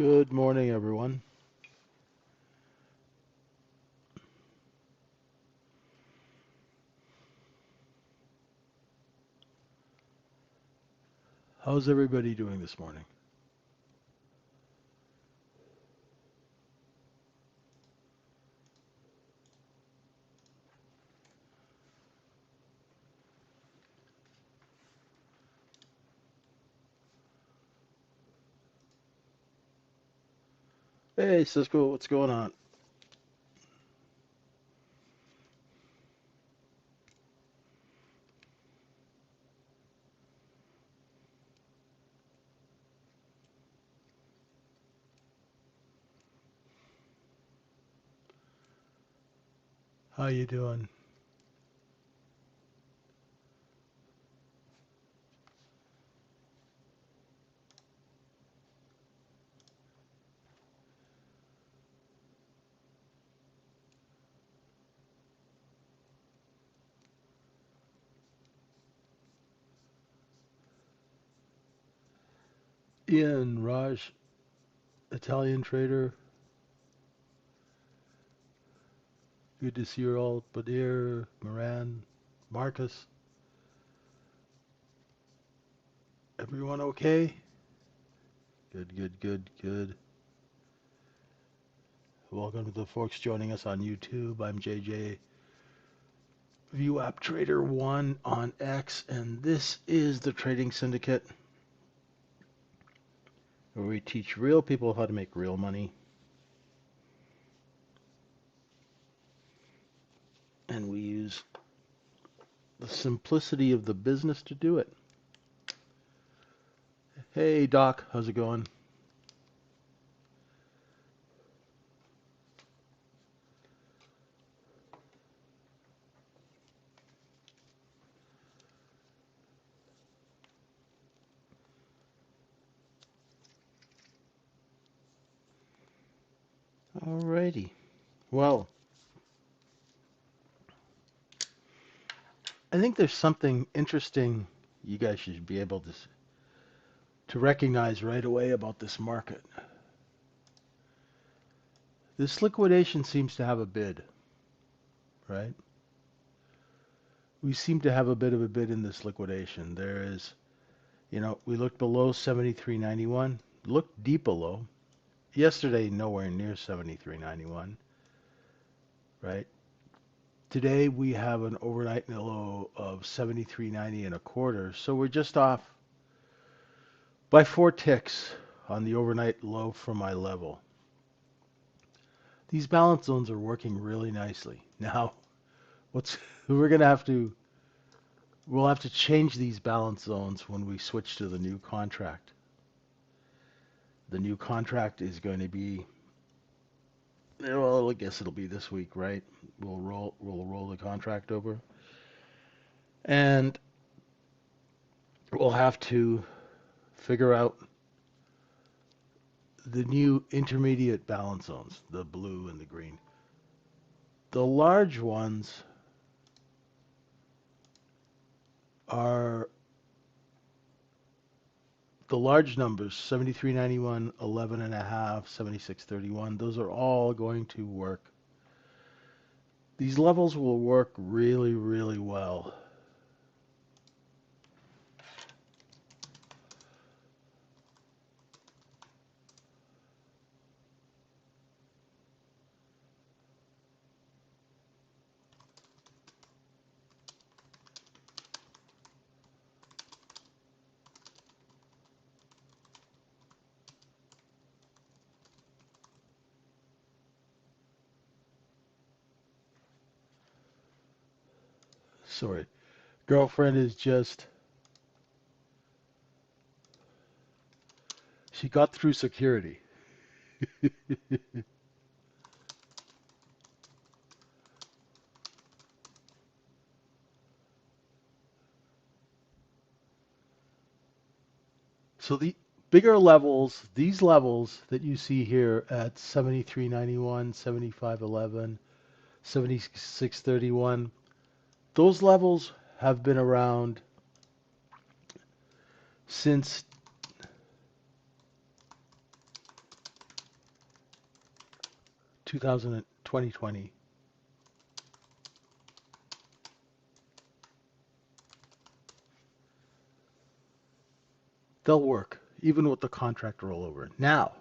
Good morning, everyone. How's everybody doing this morning? Hey, Cisco, what's going on? How you doing? Ian, Raj, Italian trader. Good to see you all. Badir, Moran, Marcus. Everyone okay? Good, good, good, good. Welcome to the folks joining us on YouTube. I'm JJ, vwaptrader1 on X, and this is the Trading Syndicate, where we teach real people how to make real money. And we use the simplicity of the business to do it. Hey, Doc, how's it going? Alrighty. Well, I think there's something interesting you guys should be able to recognize right away about this market. This liquidation seems to have a bid, right? We seem to have a bit of a bid in this liquidation. There is, we looked below 73.91, looked deep below. Yesterday, nowhere near 73.91, right? Today we have an overnight low of 73.90 and a quarter, so we're just off by 4 ticks on the overnight low from my level. These balance zones are working really nicely. Now, what's we're gonna have to we'll have to change these balance zones when we switch to the new contract. The new contract is going to be, well, I guess it'll be this week, right? We'll roll the contract over, and we'll have to figure out the new intermediate balance zones, the blue and the green. The large ones are the large numbers, 73.91, 11 and a half, 76.31. Those are all going to work. These levels will work really, really well. Sorry. Girlfriend is just, she got through security. So the bigger levels, these levels that you see here at 73.91, 75.11, 76.31, those levels have been around since 2020. They'll work, even with the contract rollover. Now,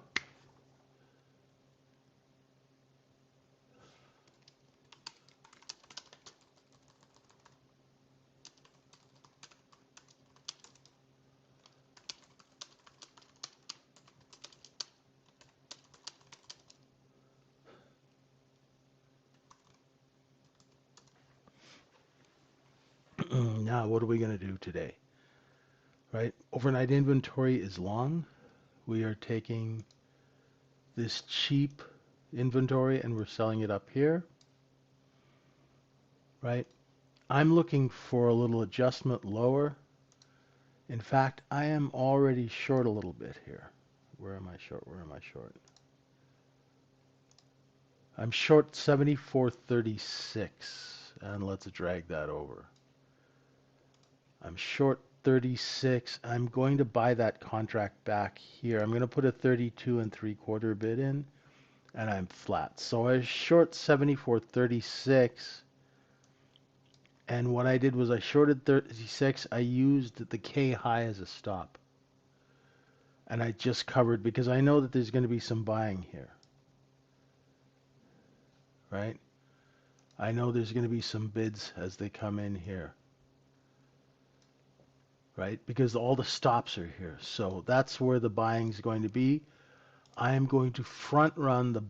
now what are we going to do today? Right? Overnight inventory is long. We are taking this cheap inventory and we're selling it up here, right? I'm looking for a little adjustment lower. In fact, I am already short a little bit here. Where am I short? Where am I short? I'm short 74.36, and let's drag that over. I'm short 36. I'm going to buy that contract back here. I'm going to put a 32 and 3/4 bid in, and I'm flat. So I short 74.36, and what I did was I shorted 36. I used the K high as a stop, and I just covered because I know that there's going to be some buying here. Right? I know there's going to be some bids as they come in here. Right? Because all the stops are here. So that's where the buying is going to be. I am going to front run the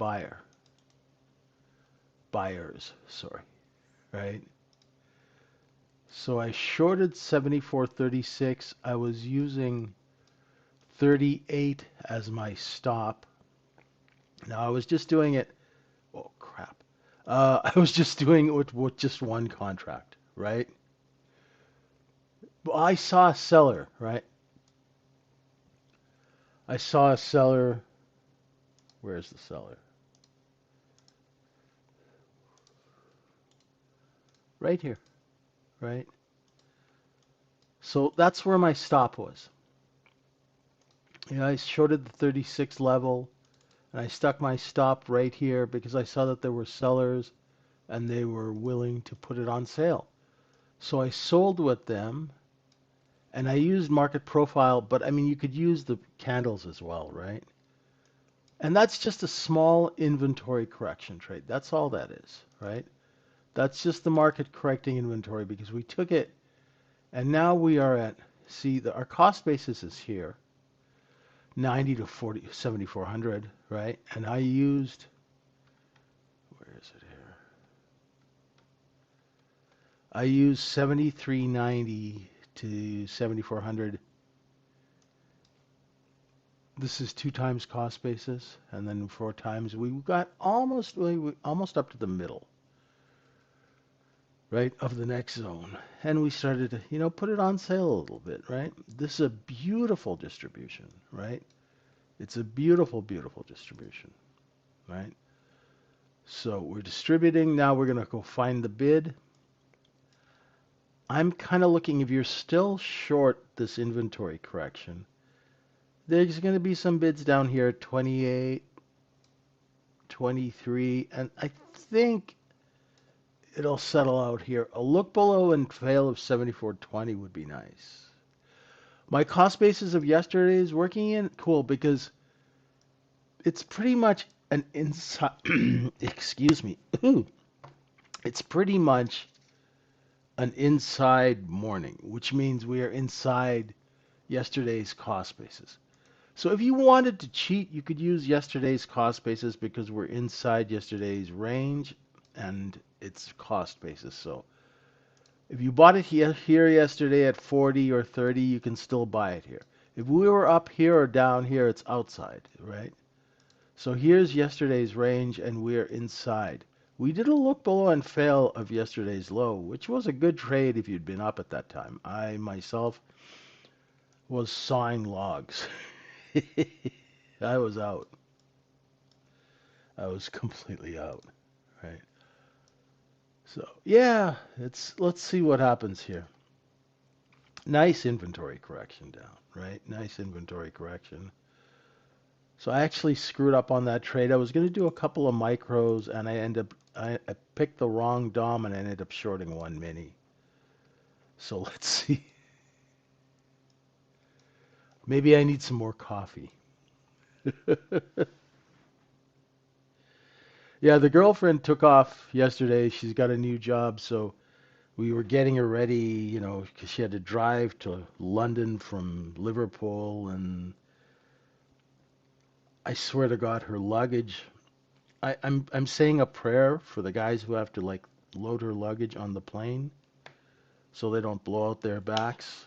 buyers, sorry. Right? So I shorted 74.36. I was using 38 as my stop. Now I was just doing it. Oh crap. I was just doing it with just one contract, right? Well, I saw a seller, right? I saw a seller. Where's the seller? Right here, right? So that's where my stop was. I shorted the 36 level, and I stuck my stop right here because I saw that there were sellers and they were willing to put it on sale. So I sold with them, and I used market profile, but I mean, you could use the candles as well, right? And that's just a small inventory correction trade. That's all that is, right? That's just the market correcting inventory because we took it, and now we are at, see, our cost basis is here, 90 to 40, 7,400, right? And I used, where is it here? I used 73.90 to 7,400. This is 2 times cost basis, and then 4 times. We got almost up to the middle, right, of the next zone. And we started to, put it on sale a little bit, right? This is a beautiful distribution, right? It's a beautiful, beautiful distribution, right? So we're distributing. Now we're going to go find the bid. I'm kind of looking, if you're still short this inventory correction, there's going to be some bids down here, 28, 23, and I think it'll settle out here. A look below and fail of 74.20 would be nice. My cost basis of yesterday is working in cool because it's pretty much an inside, excuse me, it's pretty much an inside morning, which means we are inside yesterday's cost basis. So if you wanted to cheat, you could use yesterday's cost basis because we're inside yesterday's range and it's cost basis. So if you bought it here yesterday at 40 or 30, you can still buy it here. If we were up here or down here, it's outside, right? So here's yesterday's range and we're inside. We did a look below and fail of yesterday's low, which was a good trade if you'd been up at that time. I myself was sawing logs. I was out. I was completely out, right? So yeah, let's see what happens here. Nice inventory correction down, right? Nice inventory correction. So I actually screwed up on that trade. I was going to do a couple of micros, and I picked the wrong DOM and I ended up shorting one mini. So let's see. Maybe I need some more coffee. Yeah, the girlfriend took off yesterday. She's got a new job, so we were getting her ready, because she had to drive to London from Liverpool, and I swear to God, her luggage. I'm saying a prayer for the guys who have to like load her luggage on the plane so they don't blow out their backs.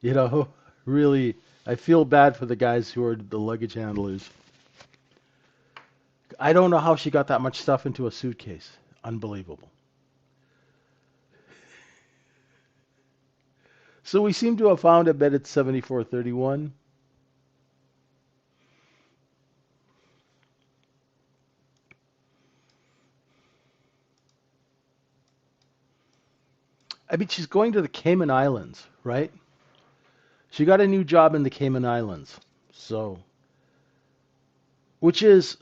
You know, really, I feel bad for the guys who are the luggage handlers. I don't know how she got that much stuff into a suitcase. Unbelievable. So we seem to have found a bed at 74.31. I mean, she's going to the Cayman Islands, right? She got a new job in the Cayman Islands. So, which is,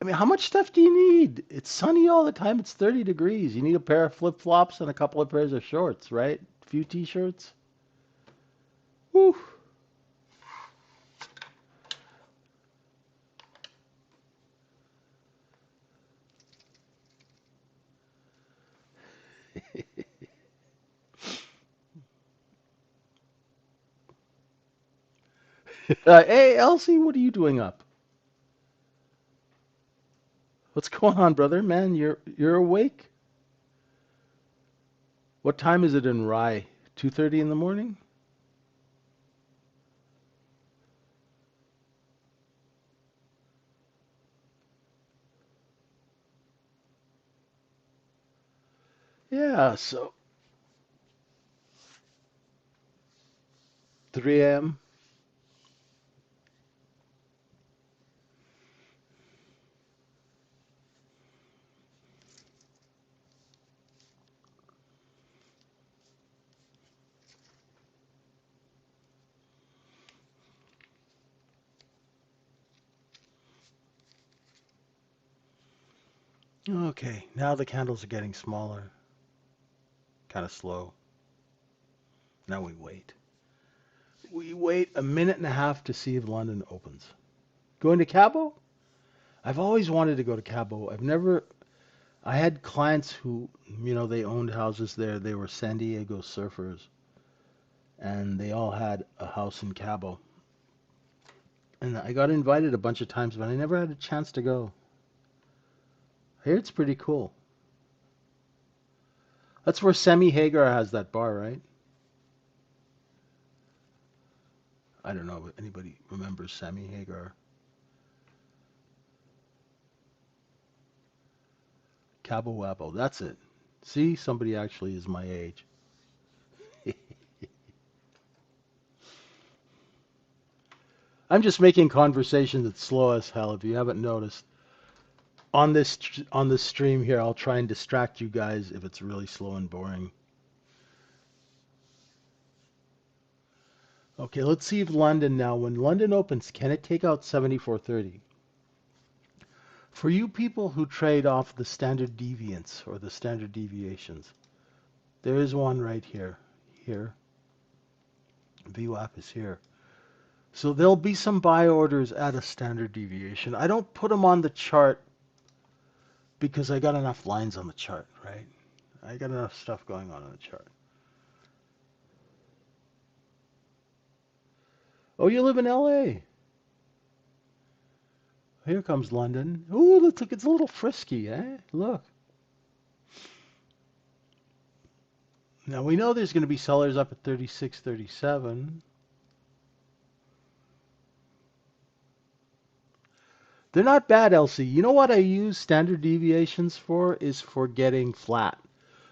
I mean, how much stuff do you need? It's sunny all the time. It's 30 degrees. You need a pair of flip-flops and a couple of pairs of shorts, right? A few t-shirts. Whew. Hey, Elsie, what are you doing up? What's going on, brother? Man, you're awake? What time is it in Rye? 2:30 in the morning? Yeah, so 3 a.m. Okay, now the candles are getting smaller. Kind of slow. Now we wait. We wait a minute and a half to see if London opens. Going to Cabo? I've always wanted to go to Cabo. I had clients who, they owned houses there. They were San Diego surfers, and they all had a house in Cabo. And I got invited a bunch of times, but I never had a chance to go. I hear it's pretty cool. That's where Sammy Hagar has that bar, right? I don't know if anybody remembers Sammy Hagar. Cabo Wabo, that's it. See, somebody actually is my age. I'm just making conversation that's slow as hell. If you haven't noticed, on this stream here, I'll try and distract you guys if it's really slow and boring. Okay, let's see if London now. When London opens, can it take out 74.30? For you people who trade off the standard deviance or the standard deviations, there is one right here. Here. VWAP is here. So there'll be some buy orders at a standard deviation. I don't put them on the chart because I got enough lines on the chart, right? I got enough stuff going on the chart. Oh, you live in LA. Here comes London. Ooh, looks like it's a little frisky, eh? Look. Now we know there's going to be sellers up at 36, 37. They're not bad, Elsie. You know what I use standard deviations for is for getting flat.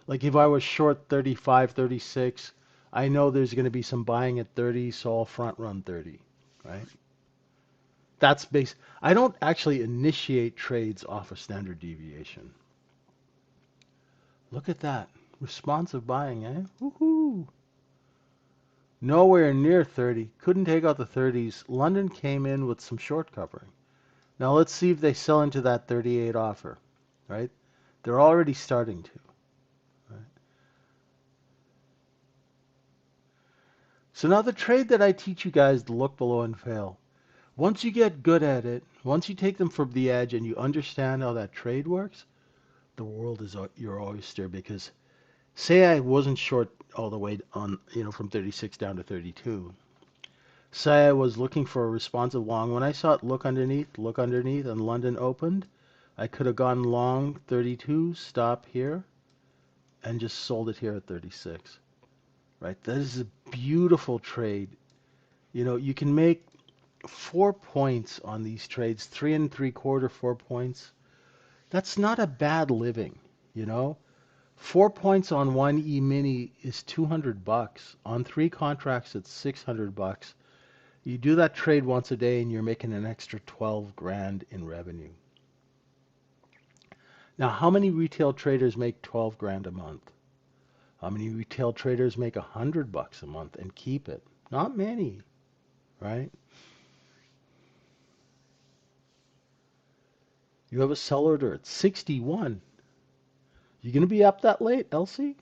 Like if I was short 35, 36, I know there's going to be some buying at 30, so I'll front run 30, right? That's base. I don't actually initiate trades off a standard deviation. Look at that. Responsive buying, eh? Woohoo! Nowhere near 30. Couldn't take out the 30s. London came in with some short covering. Now let's see if they sell into that 38 offer, right? They're already starting to. Right? So now the trade that I teach you guys to look below and fail. Once you get good at it, once you take them from the edge and you understand how that trade works, the world is your oyster. Because say I wasn't short all the way on, from 36 down to 32. Say I was looking for a responsive long. When I saw it look underneath, and London opened, I could have gone long 32, stop here, and just sold it here at 36. Right? That is a beautiful trade. You can make 4 points on these trades, 3 3/4, 4 points. That's not a bad living, you know. 4 points on one E-mini is $200. On 3 contracts, it's $600. You do that trade once a day and you're making an extra 12 grand in revenue. Now, how many retail traders make 12 grand a month? How many retail traders make $100 a month and keep it? Not many, right? You have a sell order at 61. You gonna be up that late, Elsie?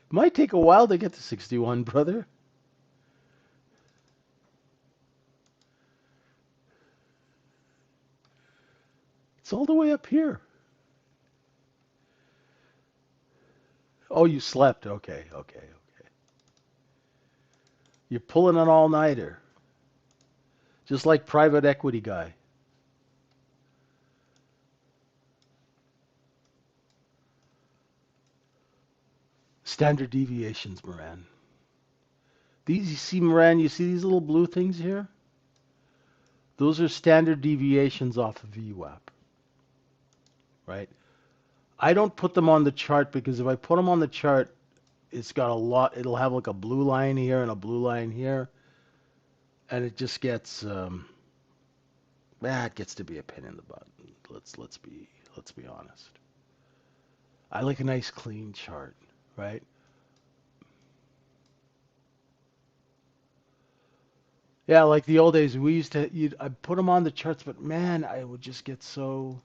Might take a while to get to 61, brother. It's all the way up here. Oh, you slept. Okay, okay, okay. You're pulling an all-nighter. Just like private equity guy. Standard deviations, Moran. These, you see, Moran, you see these little blue things here? Those are standard deviations off of VWAP, right? I don't put them on the chart because if I put them on the chart, it's got a lot. It'll have like a blue line here and a blue line here, and it just gets it gets to be a pain in the butt. Let's be honest. I like a nice clean chart, right? Yeah, like the old days, we used to. I put them on the charts, but man, I would just get so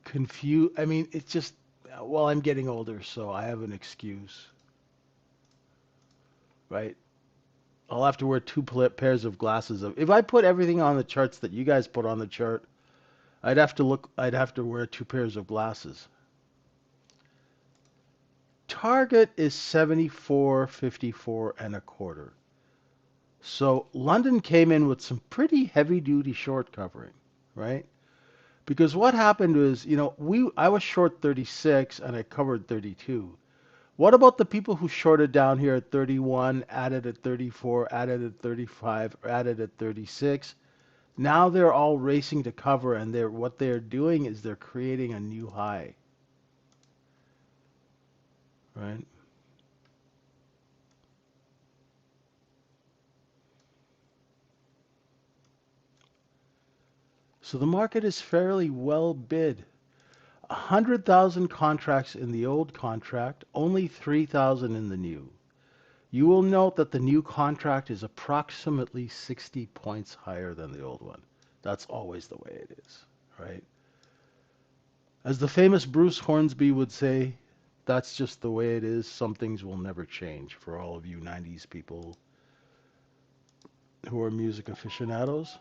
confused. I mean, it's just. Well, I'm getting older, so I have an excuse, right? I'll have to wear two pairs of glasses. If I put everything on the charts that you guys put on the chart, I'd have to look. I'd have to wear two pairs of glasses. Target is 74.54 and a quarter. So London came in with some pretty heavy duty short covering, right? Because what happened was, I was short 36 and I covered 32. What about the people who shorted down here at 31, added at 34, added at 35, or added at 36? Now they're all racing to cover, and what they're doing is they're creating a new high, right? So the market is fairly well bid. 100,000 contracts in the old contract, only 3,000 in the new. You will note that the new contract is approximately 60 points higher than the old one. That's always the way it is, right? As the famous Bruce Hornsby would say, that's just the way it is. Some things will never change for all of you 90s people who are music aficionados.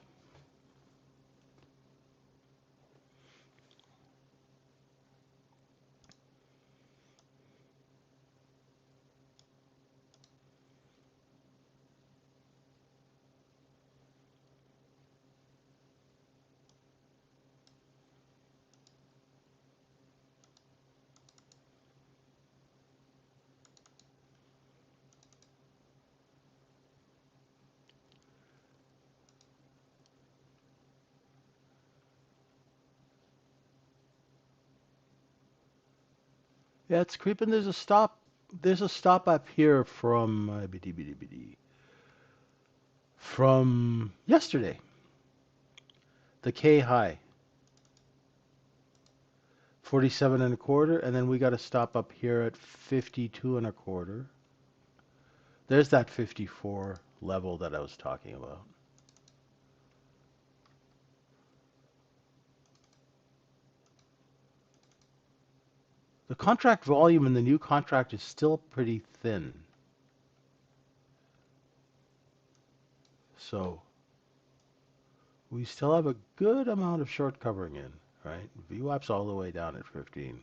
Yeah, it's creeping. There's a stop. There's a stop up here from yesterday. The K high. 47 and a quarter, and then we got to stop up here at 52 and a quarter. There's that 54 level that I was talking about. The contract volume in the new contract is still pretty thin. So we still have a good amount of short covering in, right? VWAP's all the way down at 15.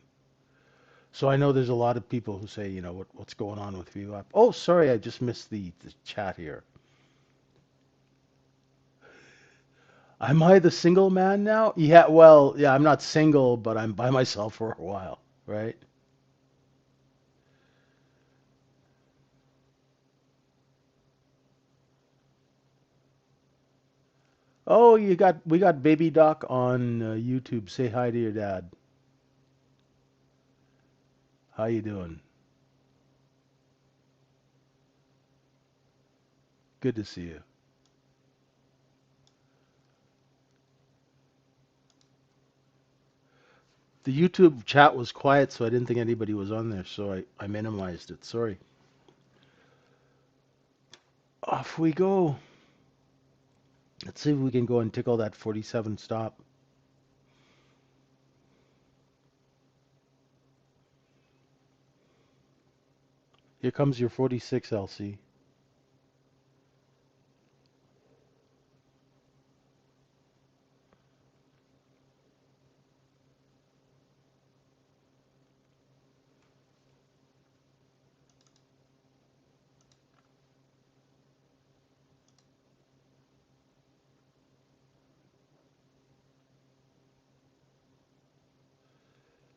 So I know there's a lot of people who say, you know, what's going on with VWAP? Oh, sorry, I just missed the chat here. Am I the single man now? Yeah, well, yeah, I'm not single, but I'm by myself for a while, right? Oh, we got Baby Doc on YouTube. Say hi to your dad. How you doing? Good to see you. The YouTube chat was quiet, so I didn't think anybody was on there, so I minimized it. Sorry. Off we go. Let's see if we can go and tickle that 47 stop. Here comes your 46 LC.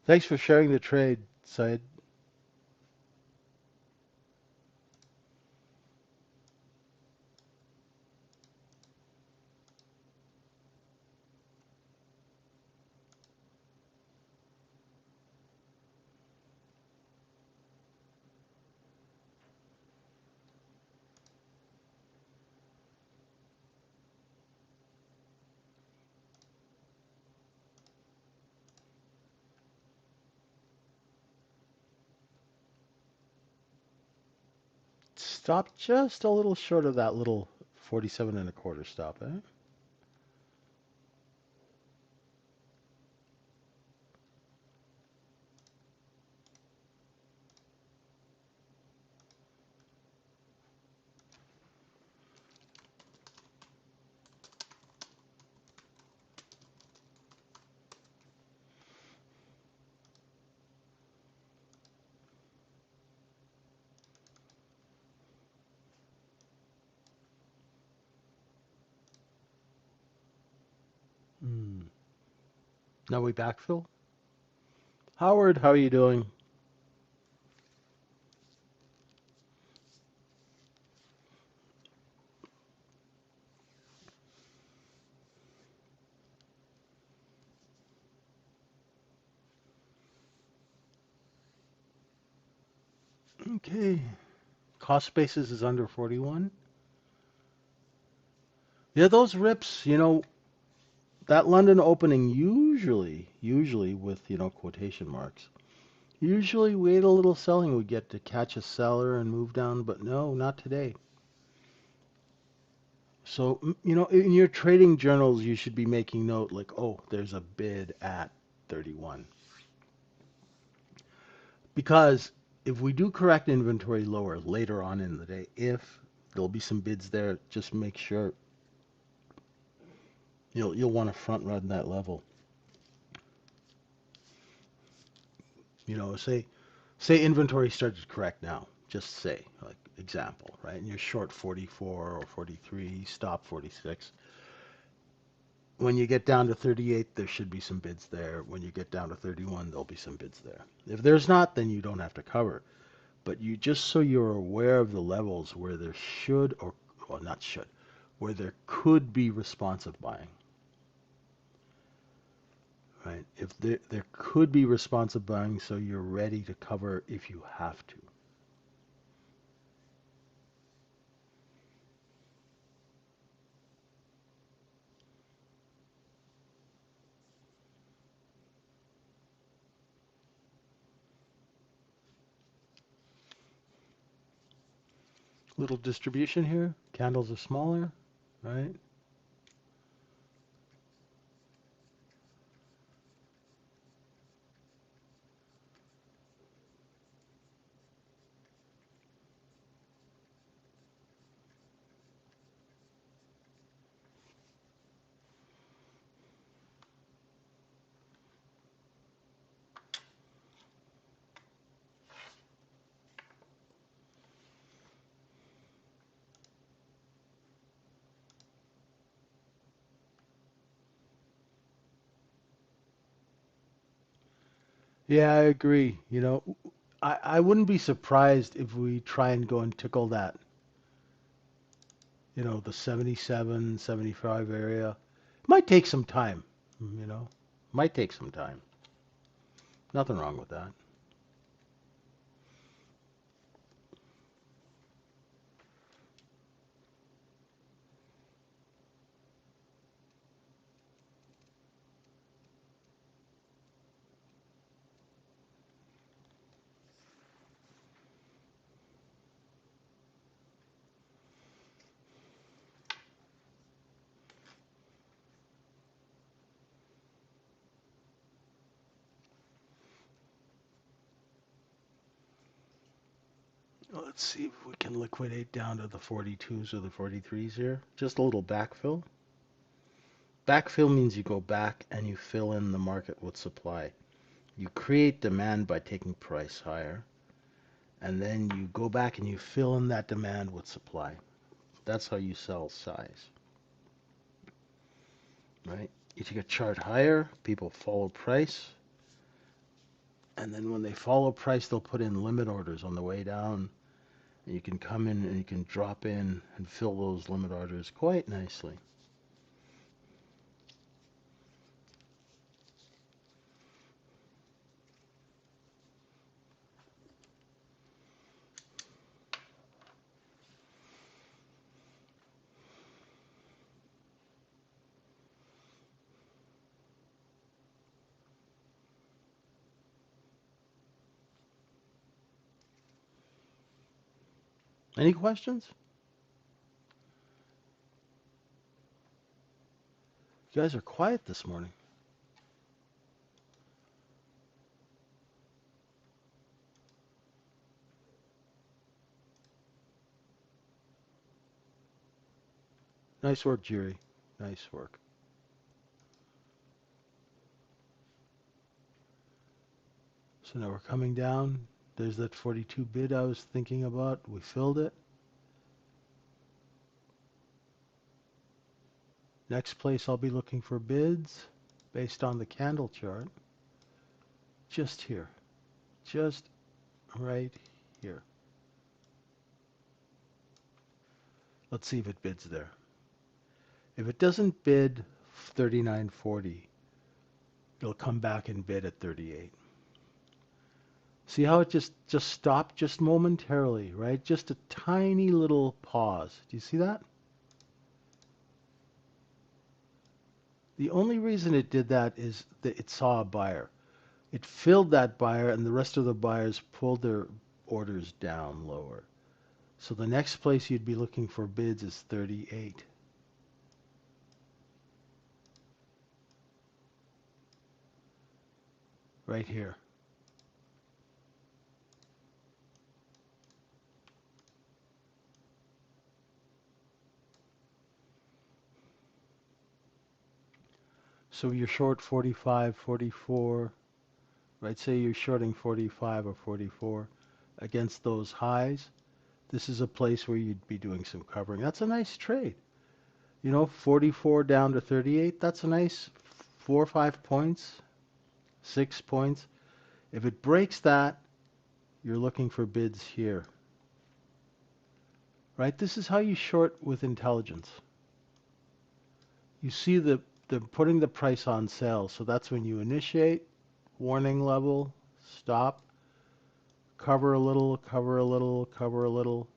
Thanks for sharing the trade, Syed. Stop just a little short of that little 47 and a quarter stop, eh? Hmm. Now we backfill. Howard, how are you doing? Okay. Cost basis is under 41. Yeah, those rips, you know, that London opening usually with, you know, quotation marks. Usually we had a little selling we get to catch a seller and move down, but no, not today. So, you know, in your trading journals, you should be making note like, oh, there's a bid at 31. Because if we do correct inventory lower later on in the day, if there'll be some bids there, just make sure you'll want to front run that level. You know, say inventory started to correct now. Just say, like example, right? And you're short 44 or 43, stop 46. When you get down to 38, there should be some bids there. When you get down to 31, there'll be some bids there. If there's not, then you don't have to cover. But you just so you're aware of the levels where there should or well not should, where there could be responsive buying. Right? If there could be responsive buying, so you're ready to cover if you have to. Little distribution here. Candles are smaller, right? Yeah, I agree. I wouldn't be surprised if we try and go and tickle that, the 77, 75 area. Might take some time, you know. Might take some time. Nothing wrong with that. Let's see if we can liquidate down to the 42s or the 43s here. Just a little backfill. Backfill means you go back and you fill in the market with supply. You create demand by taking price higher, and then you go back and you fill in that demand with supply. That's how you sell size, right? You take a chart higher, people follow price, and then when they follow price, they'll put in limit orders on the way down. And you can come in and you can drop in and fill those limit orders quite nicely. Any questions? You guys are quiet this morning. Nice work, Jerry. Nice work. So now we're coming down. There's that 42 bid I was thinking about. We filled it. Next place I'll be looking for bids based on the candle chart. Just here. Just right here. Let's see if it bids there. If it doesn't bid 39.40, it'll come back and bid at 38. See how it just stopped just momentarily, right? Just a tiny little pause. Do you see that? The only reason it did that is that it saw a buyer. It filled that buyer, and the rest of the buyers pulled their orders down lower. So the next place you'd be looking for bids is 38. Right here. So you're short 45, 44, right? Say you're shorting 45 or 44 against those highs. This is a place where you'd be doing some covering. That's a nice trade. 44 down to 38, that's a nice 4 or 5 points, 6 points. If it breaks that, you're looking for bids here, right? This is how you short with intelligence. You see the putting the price on sale, so that's when you initiate, warning level, stop, cover a little, cover a little, cover a little,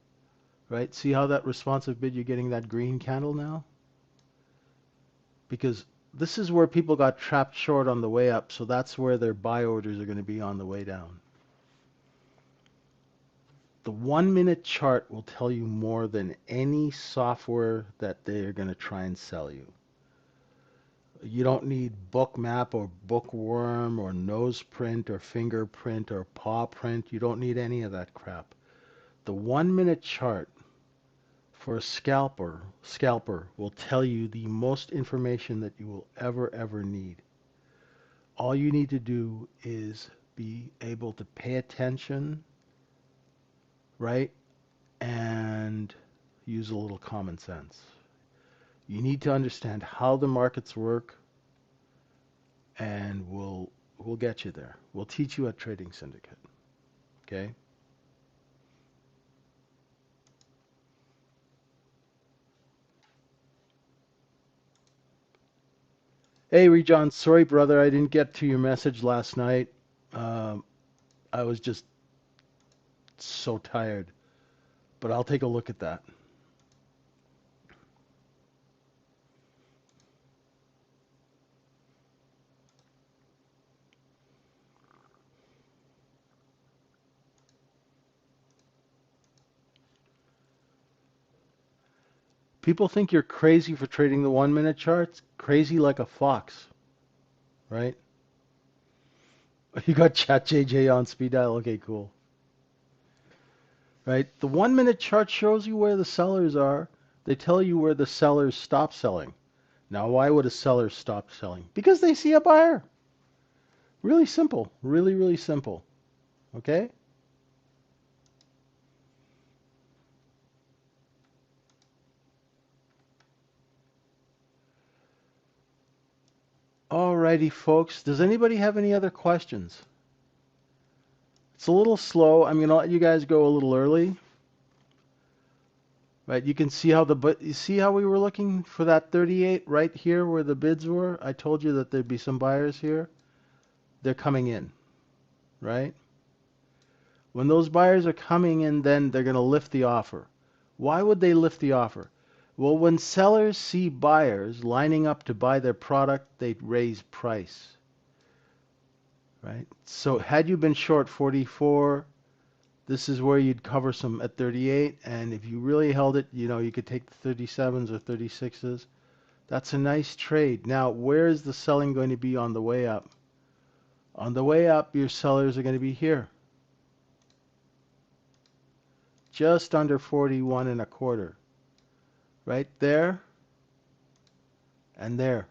right? See how that responsive bid, you're getting that green candle now? Because this is where people got trapped short on the way up, so that's where their buy orders are going to be on the way down. The 1 minute chart will tell you more than any software that they're going to try and sell you. You don't need Bookmap or Bookworm or Noseprint or Fingerprint or Paw Print. You don't need any of that crap. The 1 minute chart for a scalper will tell you the most information that you will ever need. All you need to do is be able to pay attention, right? And use a little common sense. You need to understand how the markets work, and we'll get you there. We'll teach you at Trading Syndicate. Okay? Hey, Rejon, sorry, brother, I didn't get to your message last night. Um, I was just so tired, but I'll take a look at that. People think you're crazy for trading the 1 minute charts. Crazy like a fox, right? You got Chat JJ on speed dial. Okay, cool. Right? The 1 minute chart shows you where the sellers are. They tell you where the sellers stop selling. Now, why would a seller stop selling? Because they see a buyer. Really simple. Really simple. Okay? Alrighty, folks. Does anybody have any other questions? It's a little slow. I'm going to let you guys go a little early. Right? You can see how you see how we were looking for that 38 right here where the bids were? I told you that there'd be some buyers here. They're coming in, right? When those buyers are coming in, then they're going to lift the offer. Why would they lift the offer? Well, when sellers see buyers lining up to buy their product, they raise price, right? So had you been short 44, this is where you'd cover some at 38, and if you really held it, you could take the 37s or 36s. That's a nice trade. Now, where is the selling going to be on the way up? On the way up, your sellers are going to be here. Just under 41 and a quarter. Right there and there.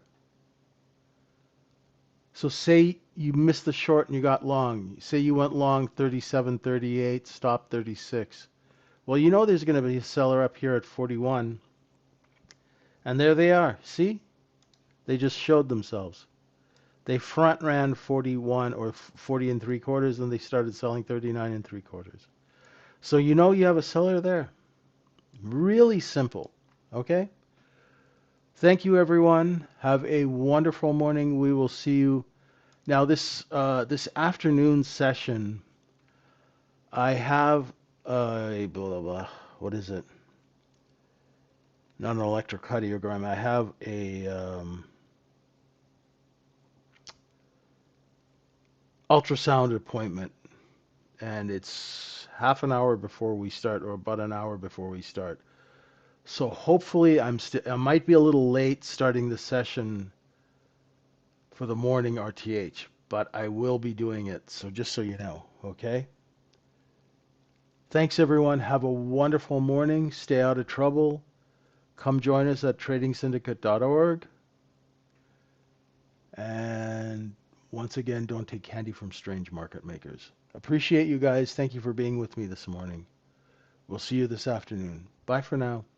So say you missed the short and you got long. Say you went long 37, 38, stop 36. Well, there's going to be a seller up here at 41. And there they are. See? They just showed themselves. They front ran 41 or 40 and 3/4, and they started selling 39 and 3/4. So you have a seller there. Really simple. Okay? Thank you, everyone. Have a wonderful morning. We will see you. Now, this afternoon session, I have a blah, blah, blah. What is it? Not an electrocardiogram. I have a ultrasound appointment, and it's half an hour before we start, or about an hour before we start. So hopefully I might be a little late starting the session for the morning RTH, but I will be doing it. So just so you know, okay? Thanks, everyone. Have a wonderful morning. Stay out of trouble. Come join us at tradingsyndicate.org. And once again, don't take candy from strange market makers. Appreciate you guys. Thank you for being with me this morning. We'll see you this afternoon. Bye for now.